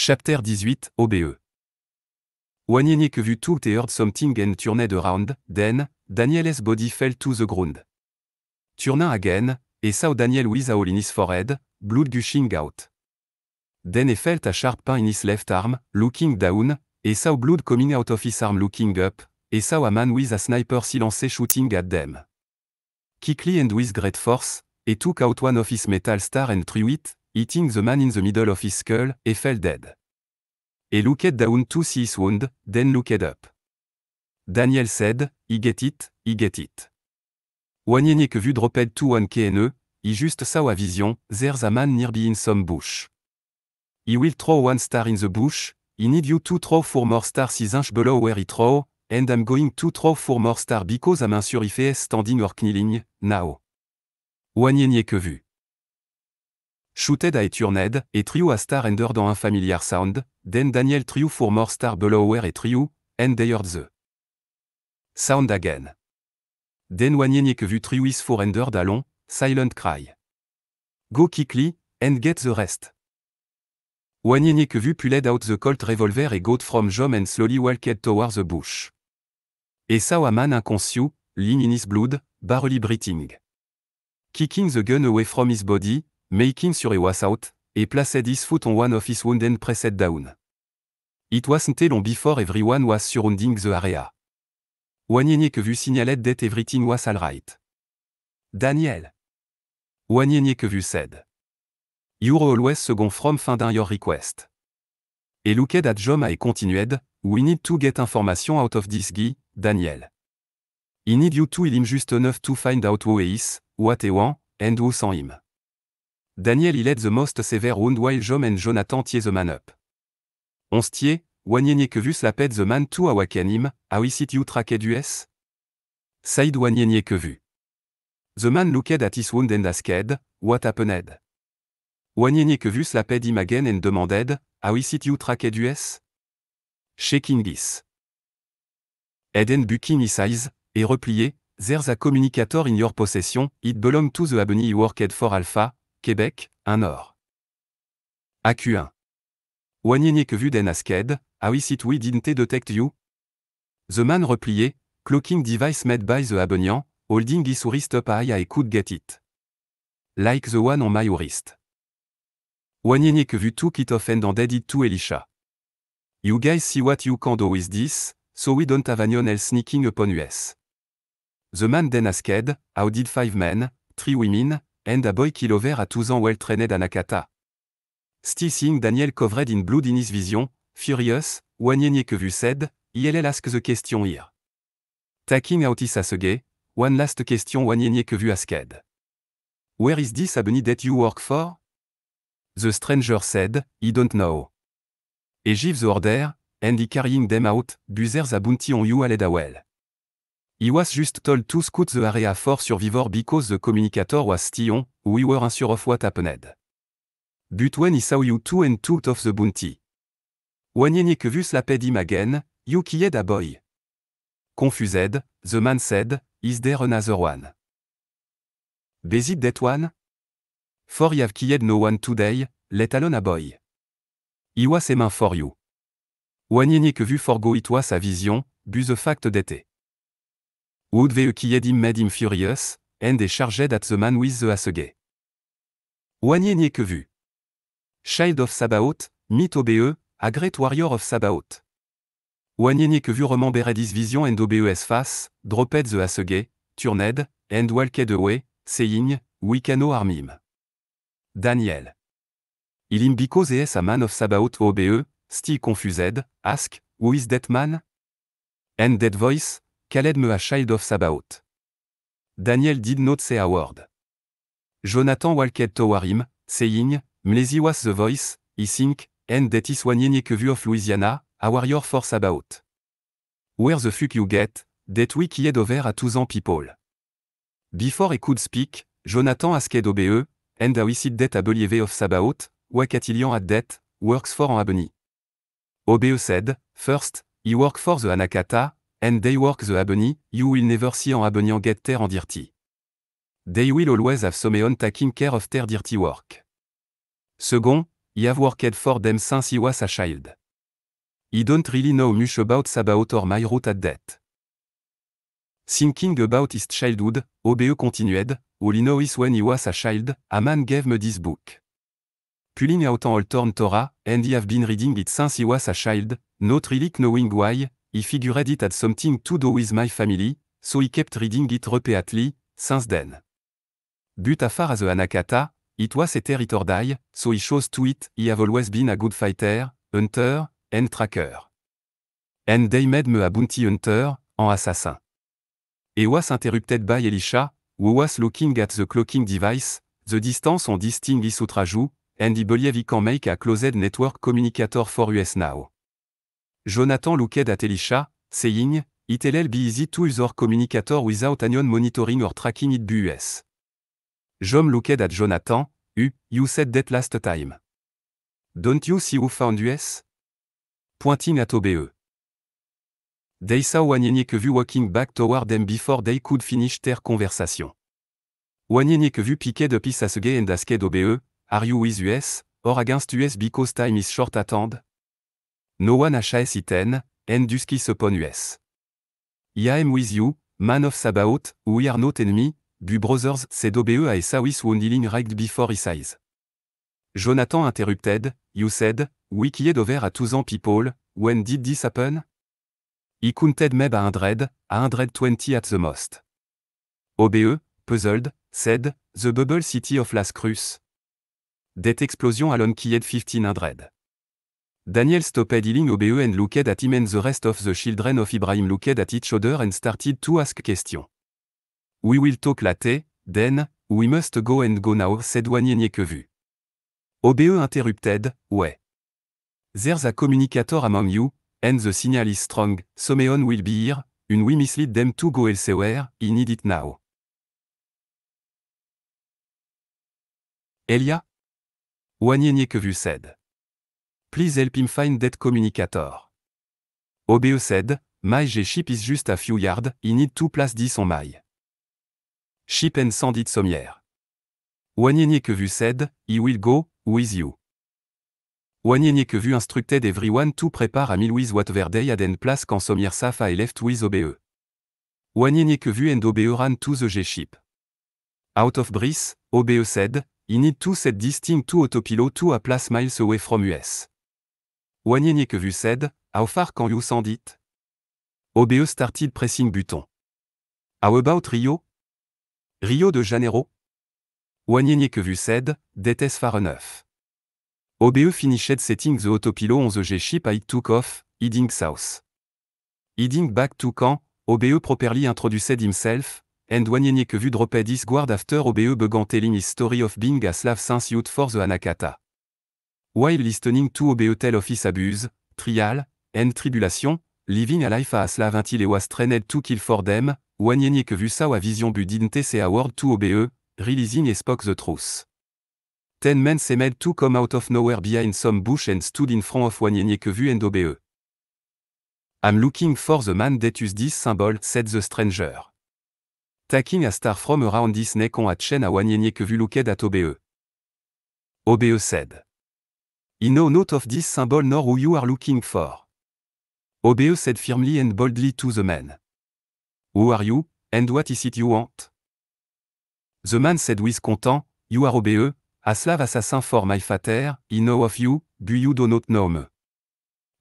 Chapter 18, OBE. When que vu tout heard something and turned around, then, Daniel's body fell to the ground. Turning again, et saw Daniel with a hole in his forehead, blood gushing out. Then he felt a sharp pain in his left arm, looking down, et saw blood coming out of his arm looking up, et saw a man with a sniper silencé shooting at them. Quickly and with great force, he took out one of his metal star and threw it, hitting the man in the middle of his skull, he fell dead. He looked down to see his wound, then looked up. Daniel said, "I get it, I get it." When que vu dropped to one kne, he just saw a vision, there's a man nearby in some bush. He will throw one star in the bush, he need you to throw 4 more stars 6 inch below where he throw, and I'm going to throw 4 more stars because I'm sure if he is standing or kneeling, now. When que vu. Shooted I turned, et threw a star under dans un familiar sound, then Daniel threw 4 more stars below where he threw, and they heard the sound again. Then when que vu threw is 4 under d'allon, silent cry. Go quickly, and get the rest. When que vu pulled out the Colt revolver et got from Jom and slowly walked towards the bush. Et saw a man unconscious, lying in his blood, barely breathing. Kicking the gun away from his body, making sure he was out, et placed his foot on one of his wounds and pressed down. It wasn't long before everyone was surrounding the area. When que vu signaled that everything was alright. Daniel. When que vu said. You're always second from finding your request. Et looked at Jom and continued, we need to get information out of this guy, Daniel. He need you to heal him just enough to find out who he is, what he want, and who saw him. Daniel he led the most severe wound while Jom and Jonathan tie the man up. On stie, when que vu slapped the man to awaken him, how is it you tracked us? Said when que vu. The man looked at his wound and asked, what happened? When que vu slapped him again and demanded, how is it you tracked us? Shaking his head and bucking his eyes, et replié, there's a communicator in your possession, it belonged to the Albany you worked for Alpha, Québec, un or. AQ1. When que vu then asked, how is it we didn't detect you? The man replié, cloaking device made by the Abenian, holding his wrist up high I could get it. Like the one on my wrist. When que vu took it off and handed it to Elisha. You guys see what you can do with this, so we don't have anyone else sneaking upon us. The man then asked, how did 5 men, 3 women, and a boy kill over a 2 ans well-trained Anakata? Still seeing Daniel covered in blood in his vision, furious, when que vu said, ILL ask the question here. Taking out his assegai, one last question when que vu asked. Where is this Albany that you work for? The stranger said, he don't know. He give the order, and he carrying them out, but there's a bounty on you alled well. He was just told to scout the area for survivor because the communicator was still on, we were unsure of what happened. But when he saw you two and took off the bounty. When que vu slapped him again, you killed a boy. Confused, the man said, is there another one? Is it that one? For you have killed no one today, let alone a boy. He was aiming for you. When que vu forgo it was a vision, but the fact that he would have killed him made him furious, and he charged at the man with the assegai. When que vu. Child of Sabaoth, meet OBE, a great warrior of Sabaoth. When que vu remembered his vision and OBE's face, dropped the assegai, turned, and walked away, saying, we can no harm him. Daniel. Il him because he is a man of Sabaoth OBE, still confused, ask, who is that man? And that voice, called me a child of Sabaoth. Daniel did not say a word. Jonathan walked toward him, saying, Mlazy was the voice, I think, and that is when que vu of Louisiana, a warrior for Sabaoth. Where the fuck you get, that we killed over a 2 ans people? Before he could speak, Jonathan asked OBE, and how is it that a believer of Sabaoth, Wakatilian at that, works for an Albany? OBE said, first, he work for the Anakata, and they work the Albany, you will never see an Albanian get there and dirty. They will always have someone taking care of their dirty work. Second, I have worked for them since I was a child. I don't really know much about Sabaoth or my route at that. Thinking about his childhood, OBE continued, all I know is when I was a child, a man gave me this book. Pulling out an old Torah, and I have been reading it since I was a child, not really knowing why, I figured it had something to do with my family, so I kept reading it repeatedly, since then. But as far as the Anakata, it was a ter or die, so I chose to it. I have always been a good fighter, hunter, and tracker. And they made me a bounty hunter, an assassin. I was interrupted by Elisha, who was looking at the clocking device, the distance on this thing is outrageux, and I believe I can make a closed network communicator for us now. Jonathan looked at Elisha, saying, it'll be easy to use our communicator without anyone monitoring or tracking it by us. Jom looked at Jonathan, you said that last time. Don't you see who found us? Pointing at OBE. They saw Wanyenyekevu walking back toward them before they could finish their conversation. Wanyenyekevu picked up his assegai and asked OBE, are you with us, or against us because time is short at hand? No one has it and duskis upon us. I am with you, man of Sabaoth, we are not enemy, but brothers, said OBE a Esawis who kneeling right before his eyes. Jonathan interrupted, you said, we killed over 2,000 people, when did this happen? I counted maybe 120 at the most. OBE, puzzled, said, the bubble city of Las Cruz. That explosion alone killed 1,500. Daniel stopped healing OBE and looked at him, and the rest of the children of Ibrahim looked at each other and started to ask questions. We will talk later, then, we must go now, said Wanyenyekevu. OBE interrupted, ouais. There's a communicator among you, and the signal is strong, Someone will be here, and we mislead them to go elsewhere, I need it now. Elia? Wanyenyekevu said. Please help him find that communicator. OBE said, my ship is just a few yards, I need to place this on my ship and send it somewhere. Wanyenyekevu said, I will go with you. Wanyenyekevu instructed everyone to prepare a meal with whatever they had and place quand somewhere safe I left with OBE. Wanyenyekevu and OBE ran to the ship. Out of breath, OBE said, I need to set this thing to autopilot to a place miles away from us. Wanyenyekevu said, how far can you send it? OBE started pressing button. How about Rio? Rio de Janeiro? Wanyenyekevu said, that is far enough. OBE finished setting the autopilot on the ship. I took off, heading south. Heading back to camp, OBE properly introduced himself, and Wanyenyekevu dropped his guard after OBE began telling his story of being a slave since youth for the Anakata. While listening to OBE tell of his abuse, trial, and tribulation, living a life as a slave until he was trained to kill for them, Wanyenyekevu saw a vision but didn't say a word to OBE, realizing he spoke the truth. 10 men seemed to come out of nowhere behind some bush and stood in front of Wanyenyekevu and OBE. I'm looking for the man that used this symbol, said the stranger. Taking a star from around his neck on a chain, a Wanyenyekevu looked at OBE. OBE said, I know not of this symbol nor who you are looking for. OBE said firmly and boldly to the man. Who are you, and what is it you want? The man said with content, you are OBE, a slave assassin for my father, I know of you, but you do not know me.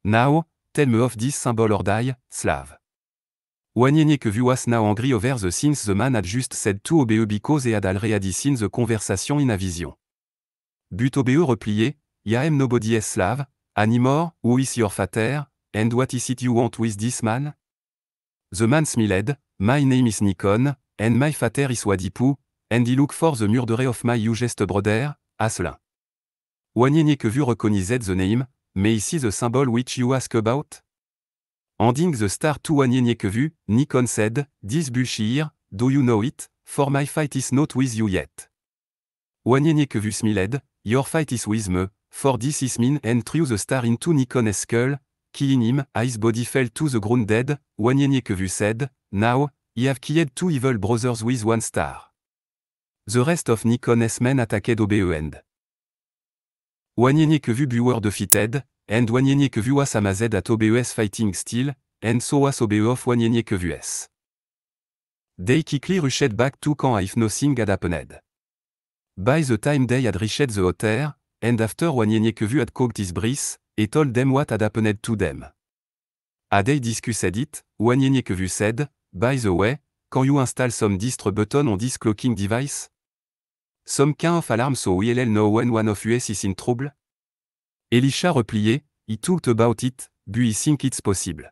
Now, tell me of this symbol or die, slave. Wanyenyekevu was now angry over the things the man had just said to OBE because he had already seen the conversation in a vision. But OBE replied, I am nobody's slave, anymore, who is your father, and what is it you want with this man? The man smiled, my name is Nikon, and my father is Wadipu, and I look for the murderer of my youngest brother, Aslan. Wanyenyekevu recognized the name, may I see the symbol which you ask about? Handing the star to Wanyenyekevu, Nikon said, this bullshit here, do you know it, for my fight is not with you yet. Wanyenyekevu smiled, your fight is with me, for this is mean, and threw the star into Nikon's skull, killing him. His body fell to the ground dead. Wanyenyekevu said, now, I have killed 2 evil brothers with 1 star. The rest of Nikon's men attacked OBE and Wanyenye que vu buwer defeated, and wanyenye que vu was amazed at OBES fighting still, and so was OBE of wanyenye que vu s. They quickly rushed back to camp if nothing had happened. By the time they had reached the hotel, and after wanyenye que vu had cooked his breath, he told them what had happened to them. Had they discussed it, wanyenye que vu said, by the way, can you install some distro button on this clocking device? Some kind of alarm so we'll know when one of us is in trouble? Elisha replied, he talked about it, but he think it's possible.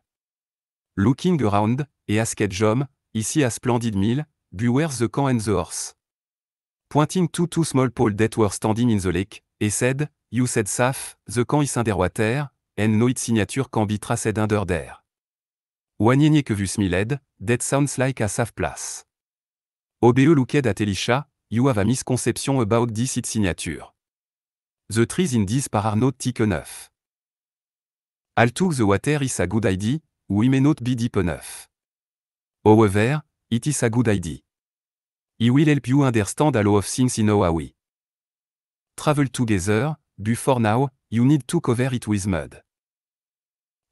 Looking around, he asked Jom, he see a splendid meal, but where's the can and the horse? Pointing to two small poles that were standing in the lake, he said, you said safe, the can is underwater, and no its signature can be traced under there. Wanyenye que vu smiled, that sounds like a safe place. OBE looked at Elisha, you have a misconception about this its signature. The trees in this part are not thick enough. Although the water is a good idea, we may not be deep enough. However, it is a good idea. He will help you understand a lot of things in how we travel together, but for now, you need to cover it with mud.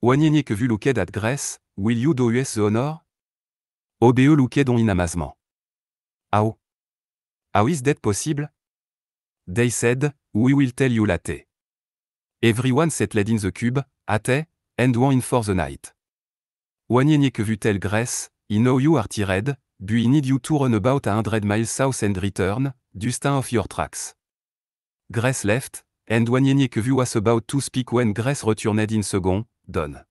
Wanyenye que vu looked at Grace, will you do us the honor? OBE looked on in amazement. How? How is that possible? They said, we will tell you later. Everyone settled in the cube, ate, and went in for the night. Wanyenye que vu tell Grace, he know you are tired, but he need you to run about 100 miles south and return, just off your tracks. Grace left, and Wanyenye que vu was about to speak when Grace returned in second, done.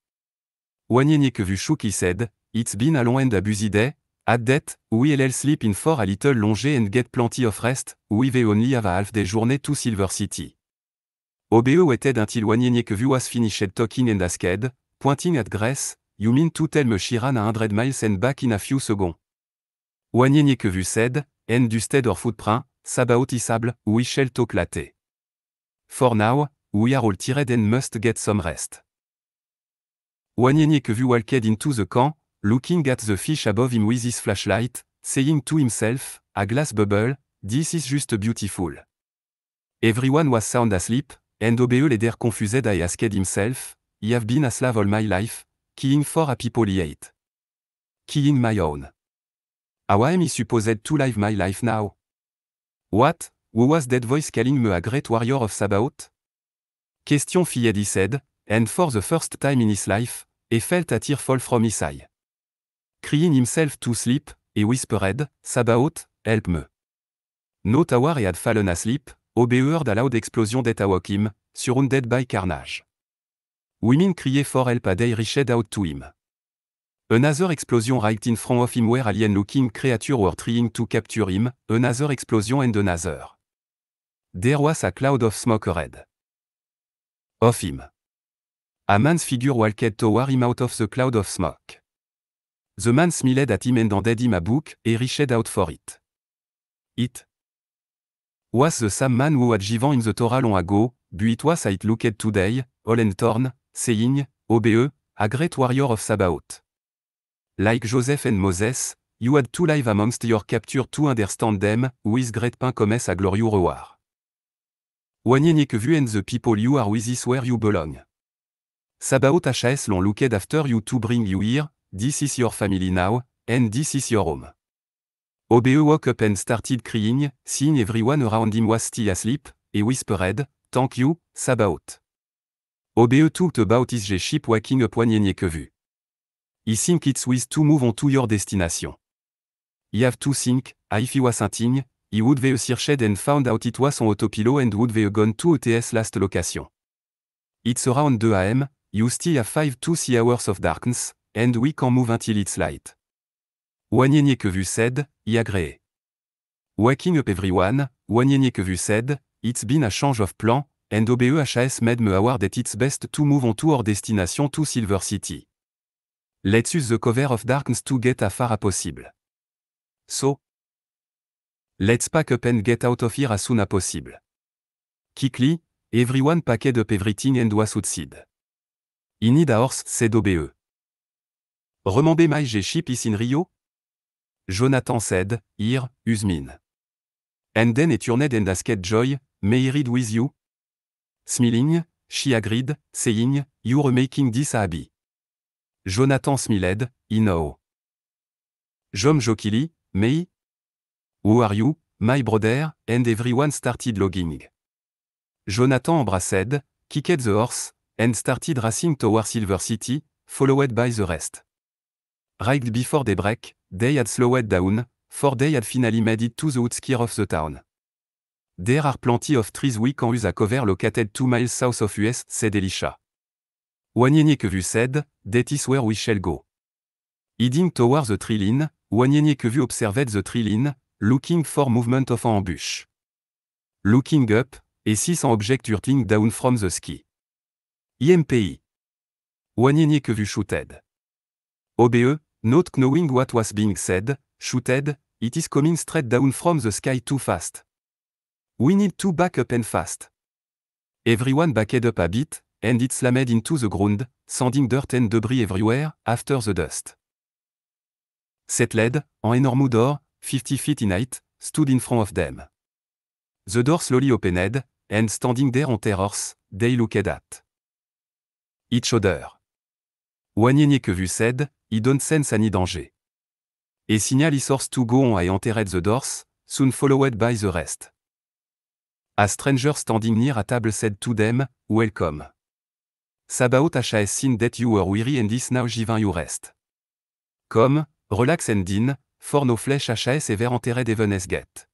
Wanyenye que vu shook his head, it's been a long and a busy day, at that, we'll sleep in for a little longer and get plenty of rest, we will only have a half day journey to Silver City. OBE waited until Wanyenye que vu was finished talking and asked, pointing at Grace, you mean to tell me she ran 100 miles and back in a few seconds? Wanyenye que vu said, and dusted her footprint, s'about isable, we shall talk later. For now, we are all tired and must get some rest. Wanyenye que vu walked into the camp, looking at the fish above him with his flashlight, saying to himself, a glass bubble, this is just beautiful. Everyone was sound asleep, and OBE later confused I asked himself, I have been a slave all my life, killing for a people he hate. Killing my own. How am I supposed to live my life now? What? Who was that voice calling me a great warrior of Sabaoth? Question fied he said, and for the first time in his life, he felt a tear fall from his eye. Crying himself to sleep, he whispered, Sabaoth, help me. No tower he had fallen asleep, OBE heard a loud explosion that awoke him, surrounded by carnage. Women cried for help as they reached out to him. Another explosion right in front of him where alien-looking creatures were trying to capture him, another explosion and another. There was a cloud of smoke ahead of him. A man's figure walked toward him out of the cloud of smoke. The man smiled at him and handed him a book, and reached out for it. It was the same man who had given him the Torah long ago, but it was it looked today, all and torn, saying, OBE, a great warrior of Sabaoth. Like Joseph and Moses, you had to live amongst your captures to understand them, with great pain comes a glorious reward. Wanyenye que vu and the people you are with is where you belong. Sabaoth HAS long looked after you to bring you here, this is your family now, and this is your home. OBE woke up and started crying, seeing everyone around him was still asleep, he whispered, thank you, Sabaoth. OBE talked about his ship waking up Wanyenye que vu. He think it's with to move on to your destination. He have to think, if he was hunting, he would have searched and found out it was on autopilot and would have gone to ETS last location. It's around 2 am, you still have 5 to 6 hours of darkness, and we can move until it's light. Wanyenye que vu said, he agreed. Waking up everyone, Wanyenye que vu said, it's been a change of plan, and OBE HAS made me aware that it's best to move on to our destination to Silver City. Let's use the cover of darkness to get as far as possible. So, let's pack up and get out of here as soon as possible. Quickly, everyone packed up everything and was outside. I need a horse, said OBE. Remember my ship is in Rio? Jonathan said, here, Usmin. And then he turned and asked Joy, may I ride with you? Smiling, she agreed, saying, you're making this happy. Jonathan smiled, I know. Jom jokingly, me? Who are you, my brother? And everyone started logging. Jonathan embraced, kicked the horse, and started racing toward Silver City, followed by the rest. Right before daybreak, they had slowed down, for they had finally made it to the outskirts of the town. There are plenty of trees we can use a cover located 2 miles south of us, said Elisha. Wanyenyekvu said, that is where we shall go. Heading towards the tree line, Wanyenyekvu observed the tree line, looking for movement of an ambush. Looking up, he sees an object hurtling down from the sky. IMPI. Wanyenyekvu shouted. OBE, not knowing what was being said, shouted, it is coming straight down from the sky too fast. We need to back up and fast. Everyone backed up a bit, and it slammed into the ground, sending dirt and debris everywhere, after the dust. Settled, an enormous door, 50 feet in height, stood in front of them. The door slowly opened, and standing there on terrors, they looked at each other. Wanyenyekvu said, I don't sense any danger. A signal is horse to go on. I entered the doors, soon followed by the rest. A stranger standing near a table said to them, welcome. Sabaoth has seen that you were weary and is now giving you rest. Come, relax and dine, for no flesh has ever entered even as get.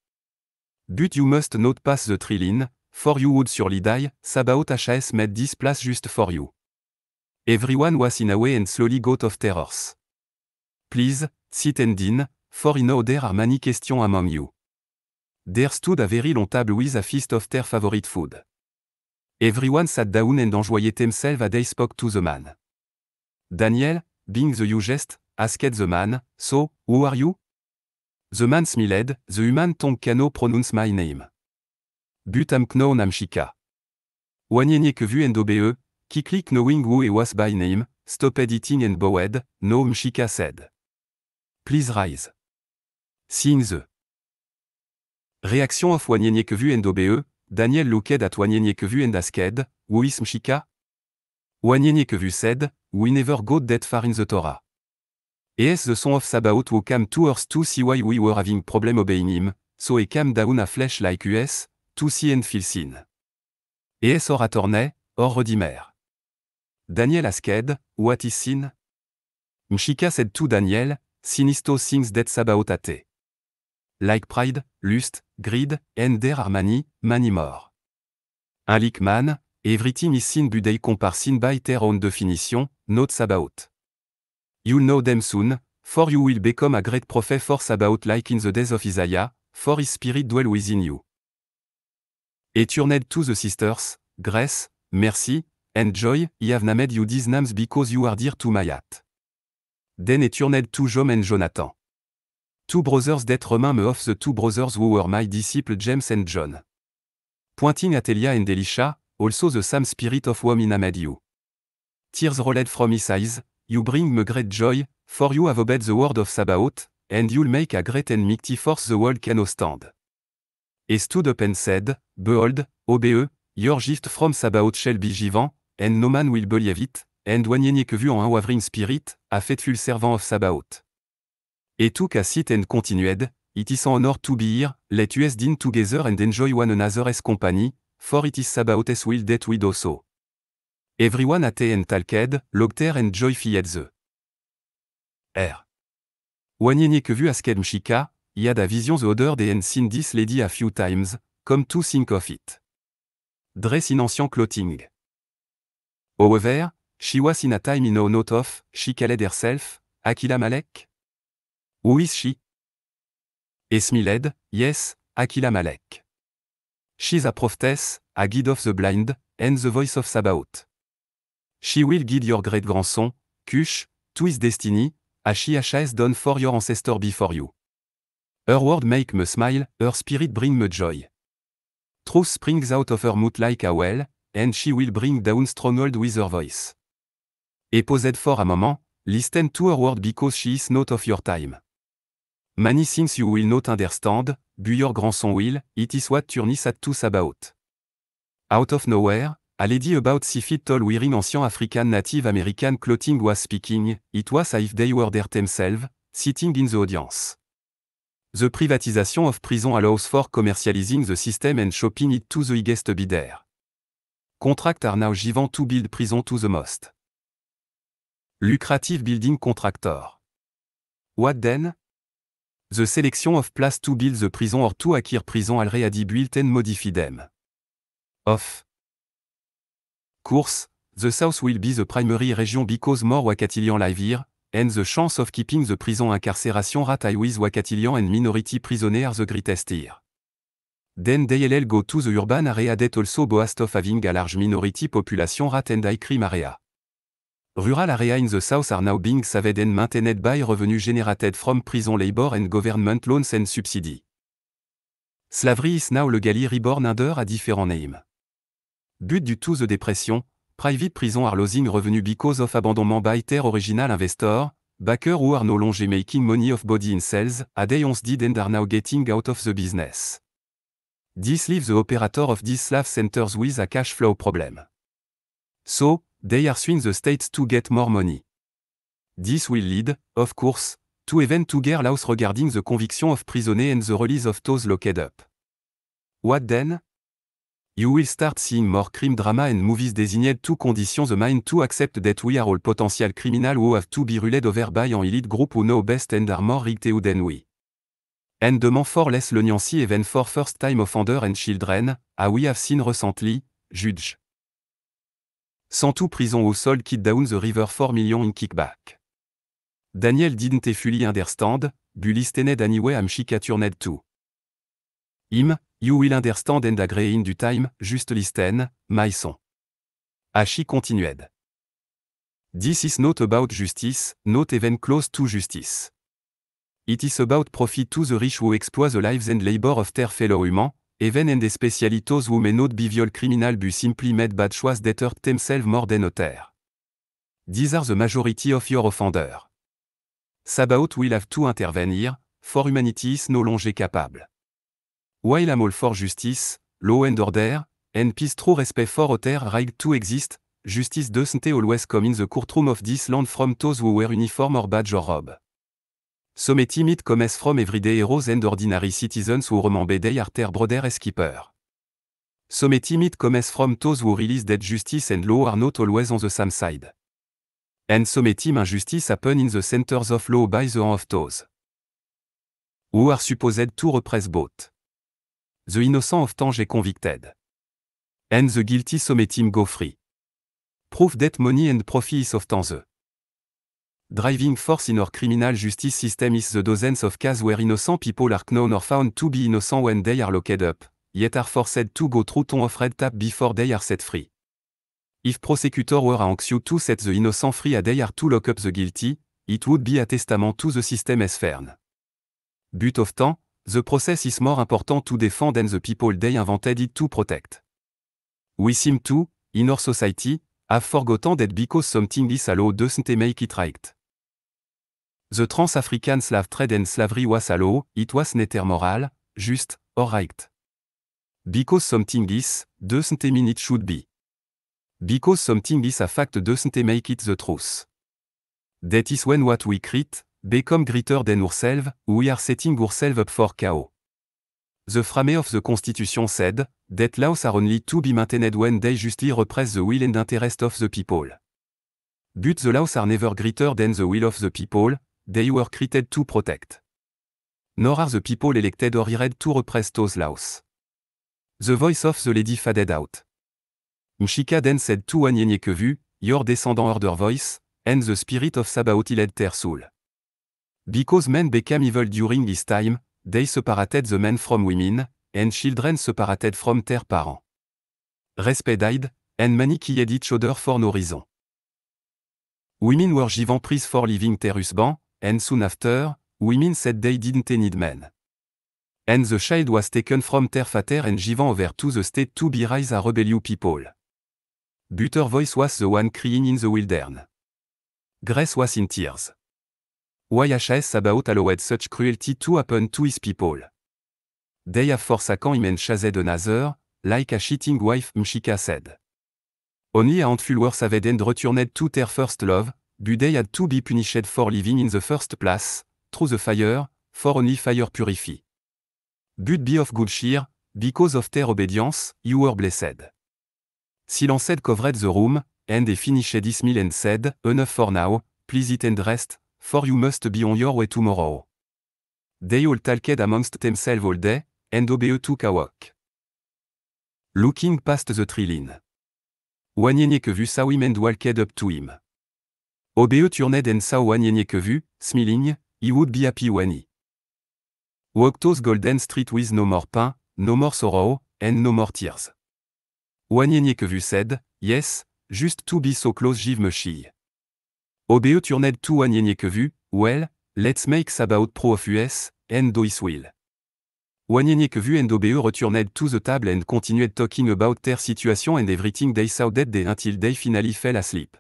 But you must not pass the tree line, for you would surely die. Sabaoth has made this place just for you. Everyone was in a way and slowly got of terrors. Please, sit and dine, for I know there are many questions among you. There stood a very long table with a feast of their favorite food. Everyone sat down and enjoyed themselves as they spoke to the man. Daniel, being the youngest, asked the man, so, who are you? The man smiled, the human tongue cannot pronounce my name. But I'm known Mshika. Wanyenyekvu and OBE, quickly knowing who he was by name, stopped eating and bowed, no Mshika said. Please rise. Seeing the reaction of Wanyenyekvu and OBE, Daniel looked at Wanyenyekvu and asked, who is Mshika? Wanyenyekvu said, we never got that far in the Torah. Es the son of Sabaoth who came to us to see why we were having problem obeying him, so he came down a flesh like us, to see and feel sin. Es or attorney, or redeemer. Daniel asked, what is sin? Mshika said to Daniel, sin is those things that Sabaoth hated. Like pride, lust, greed, and there are many, many more. Like man, everything is sin but they compare sin by their own definition, not Sabaoth. You'll know them soon, for you will become a great prophet for Sabaoth like in the days of Isaiah, for his spirit dwell within you. He turned to the sisters, Grace, Mercy, and Joy, I have named you these names because you are dear to my heart. Then he turned to Jom and Jonathan. 2 brothers that remind me of the 2 brothers who were my disciples James and John. Pointing at Elia and Elisha, also the same spirit of whom I made you. Tears rolled from his eyes, you bring me great joy, for you have obeyed the word of Sabaoth, and you'll make a great and mighty force the world cannot stand. He stood up and said, behold, OBE, your gift from Sabaoth shall be given, and no man will believe it, and Wanyenyekvu en un wavering spirit, a faithful servant of Sabaoth. He took a seat and continued, it is an honor to be here, let us dine together and enjoy one another's company, for it is Sabaoth's will that we do so. Everyone ate and talked, laughter and joy filled the air. Wanyenyekvu asked Mshika, he had a vision the other day and seen this lady a few times, come to think of it. Dressed in ancient clothing. However, she was in a time in know not of, she called herself, Achilamelech? Who is she? He smiled, yes, Achilamelech. She's a prophetess, a guide of the blind, and the voice of Sabaoth. She will guide your great grandson, Cush, to his destiny, as she has done for your ancestor before you. Her word make me smile, her spirit bring me joy. Truth springs out of her mouth like a well, and she will bring down stronghold with her voice. He paused for a moment, listen to her word because she is not of your time. Many things you will not understand, but your grandson will, it is what turns at to Sabaoth. Out of nowhere, A lady about 6 feet tall wearing ancient African Native American clothing was speaking, it was as if they were there themselves, sitting in the audience. The privatization of prison allows for commercializing the system and shopping it to the highest bidder. Contracts are now given to build prison to the most lucrative building contractor. What then? The selection of place to build the prison or to acquire prison already built and modify them. Of course, the South will be the primary region because more Wakatilian live here, and the chance of keeping the prison incarceration rate high with Wakatilian and minority prisoners are the greatest here. Then they'll go to the urban area that also boast of having a large minority population rate and high crime area. Rural area in the South are now being saved and maintained by revenue generated from prison labor and government loans and subsidy. Slavery is now legally reborn under a different name. But due to the depression, private prison are losing revenue because of abandonment by their original investor, backer who are no longer making money off body in sales, as they once did and are now getting out of the business. This leaves the operator of these slave centers with a cash flow problem. So, they are suing the states to get more money. This will lead, of course, to even tougher laws regarding the conviction of prisoners and the release of those locked up. What then? You will start seeing more crime drama and movies designed to condition the mind to accept that we are all potential criminals who have to be ruled over by an elite group who know best and are more rigged than we. And demand for less leniency even for first-time offender and children, as we have seen recently, Judge. Santu prison who sold kid down the river 4 million in kickback. Daniel didn't fully understand, but listened anyway am she turned to him. You will understand and agree in due time, just listen, my son. As she continued. This is not about justice, not even close to justice. It is about profit to the rich who exploit the lives and labor of their fellow humans, even and especially those who may not be viol criminal but simply made bad choices that hurt themselves more than others. These are the majority of your offenders. Sabaoth will have to intervenir, for humanity is no longer capable. While I'm all for justice, law and order, and peace through respect for other right to exist, justice doesn't always come in the courtroom of this land from those who wear uniform or badge or robe. Some it comes from everyday heroes and ordinary citizens who remember they are their brother as keeper. Some it comes from those who realize that justice and law are not always on the same side. And some injustice happen in the centers of law by the hand of those who are supposed to repress both. The innocent often get convicted. And the guilty some go free. Proof that money and profit is often the driving force in our criminal justice system is the dozens of cases where innocent people are known or found to be innocent when they are locked up, yet are forced to go through tons of red tape before they are set free. If prosecutors were anxious to set the innocent free as they are to lock up the guilty, it would be a testament to the system as fair. But often, the process is more important to defend than the people they invented it to protect. We seem to, in our society, have forgotten that because something is allowed doesn't make it right. The trans-African slave trade and slavery was allowed, it was neither moral, just, or right. Because something is, doesn't mean it should be. Because something is a fact doesn't make it the truth. That is when what we create become greater than ourselves, we are setting ourselves up for chaos. The framers of the Constitution said that laws are only to be maintained when they justly repress the will and interest of the people. But the laws are never greater than the will of the people, they were created to protect. Nor are the people elected or hired to repress those laws. The voice of the lady faded out. Mshika then said to Wanyenyekevu, your descendant heard her voice, and the spirit of Sabaoth led their soul. Because men became evil during this time, they separated the men from women, and children separated from their parents. Respect died, and many killed each other for no reason. Women were given praise for leaving their husband, and soon after, women said they didn't need men. And the child was taken from their father and given over to the state to be raised a rebellious people. But her voice was the one crying in the wilderness. Grace was in tears. YHS Sabaoth allowed such cruelty to happen to his people. They have forsaken him and chased another, like a cheating wife, Mshika said. Only a handful worse haved and returned to their first love, but they had to be punished for living in the first place, through the fire, for only fire purify. But be of good cheer, because of their obedience, you were blessed. Silenced covered the room, and they finished his meal and said, enough for now, please eat and rest, for you must be on your way tomorrow. They all talked amongst themselves all day, and Obe took a walk. Looking past the tree line. Wanyenyekevu saw him and walked up to him. Obe turned and saw Wanyenyekevu, smiling, he would be happy when he walked those golden street with no more pain, no more sorrow, and no more tears. Wanyenyekevu said, yes, just to be so close give me shy. Obe turned to Wanyenyekevu, well, let's make about pro of us, and do his will. Wanyenyekevu and Obe returned to the table and continued talking about their situation and everything they saw that day until they finally fell asleep.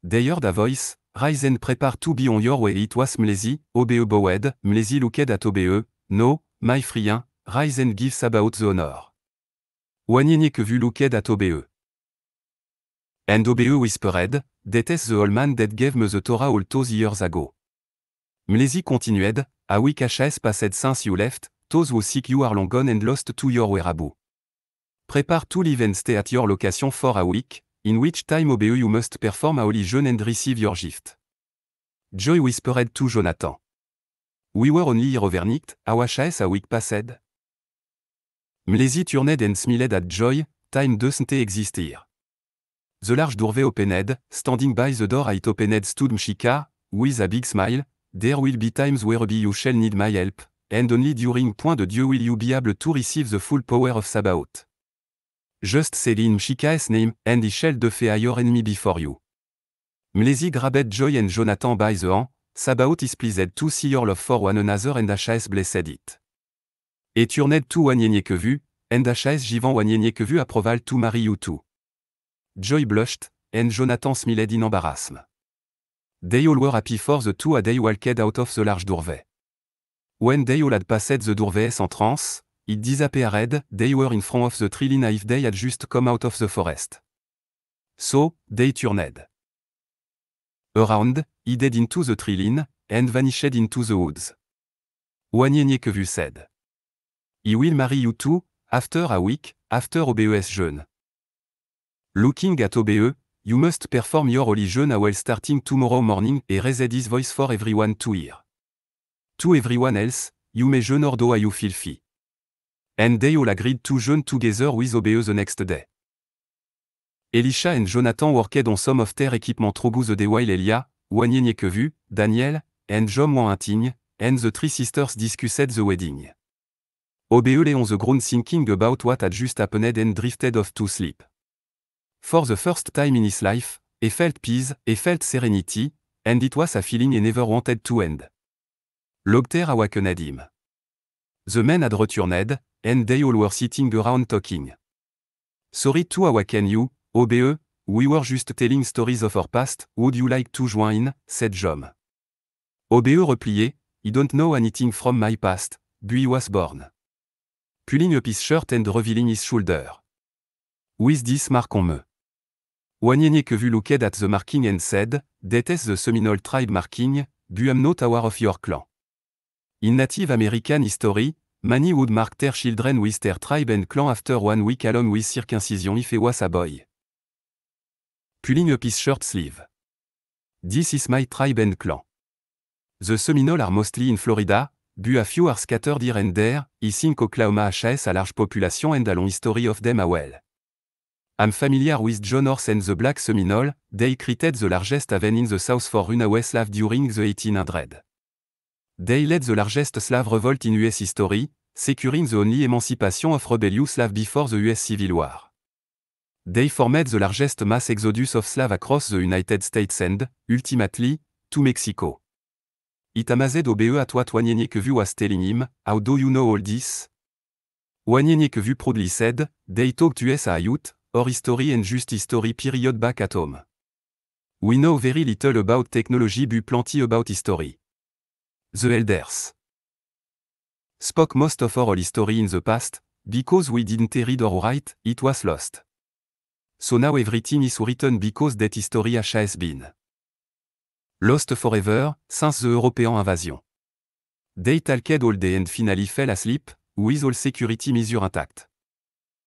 They heard a voice, rise and prepare to be on your way. It was Mlezi. Obe bowed. Mlezi looked at Obe, no, my friend, rise and give about the honor. Wanyenyekevu looked at Obe. And Obe whispered, that is the old man that gave me the Torah all those years ago. Mlezi continued, a week has passed since you left, those who seek you are long gone and lost to your whereabouts. Prepare to live and stay at your location for a week, in which time Obe you must perform a holy jeûne and receive your gift. Joy whispered to Jonathan. We were only here overnight, how has a week passed? Mlezi turned and smiled at Joy, time doesn't exist here. The large doorway opened, standing by the door it opened stood Mshika, with a big smile, there will be times where you shall need my help, and only during point de Dieu will you be able to receive the full power of Sabaoth. Just say in Mshika's name, and he shall defeat your enemy before you. Mlezi grabbed Joy and Jonathan by the hand, Sabaoth is pleased to see your love for one another and has blessed it. Et turned to Wanyenyekevu, and has given Wanyenyekevu approval to marry you too. Joy blushed, and Jonathan smiled in embarrassment. They all were happy for the two as they walked out of the large doorway. When they all had passed the doorway's entrance, it disappeared. They were in front of the tree line if they had just come out of the forest. So, they turned around, hid into the tree line, and vanished into the woods. Wanyenyekevu said, he will marry you too, after a week, after Obe's jeûne. Looking at Obe, you must perform your holy jeûne while starting tomorrow morning and raise his voice for everyone to hear. To everyone else, you may jeûne or do you feel filthy. And they all agreed to jeûne together with Obe the next day. Elisha and Jonathan worked on some of their equipment through the day while Elia, Wanyenyekevu, Daniel, and Jom were hunting, and the three sisters discussed the wedding. Obe lay on the ground thinking about what had just happened and drifted off to sleep. For the first time in his life, he felt peace, he felt serenity, and it was a feeling he never wanted to end. Laughter awakened him. The men had returned, and they all were sitting around talking. Sorry to awaken you, Obe, we were just telling stories of our past, would you like to join, said Jom. Obe replied, I don't know anything from my past, but he was born. Pulling up his shirt and revealing his shoulder. With this mark on me. Wanyenyekevu looked at the marking and said, that is the Seminole tribe marking, but I'm not aware of your clan. In Native American history, many would mark their children with their tribe and clan after 1 week along with circumcision if he was a boy. Pulling up his shirt sleeve. This is my tribe and clan. The Seminole are mostly in Florida, but a few are scattered here and there. I think Oklahoma has a large population and a long history of them as well. I'm familiar with John Horse and the Black Seminole. They created the largest haven in the South for runaway slaves during the 1800s. They led the largest slave revolt in US history, securing the only emancipation of rebellious slaves before the US Civil War. They formed the largest mass exodus of slaves across the United States and, ultimately, to Mexico. It amazed Obe at what Wanyenyekevu was telling him. How do you know all this? Wanyenyekevu proudly said, they talked us a youth, or history and just history period back at home. We know very little about technology but plenty about history. The elders spoke most of our history in the past, because we didn't read or write, it was lost. so now everything is written because that history has been lost forever, since the European invasion. They talked all day and finally fell asleep, with all security measures intact.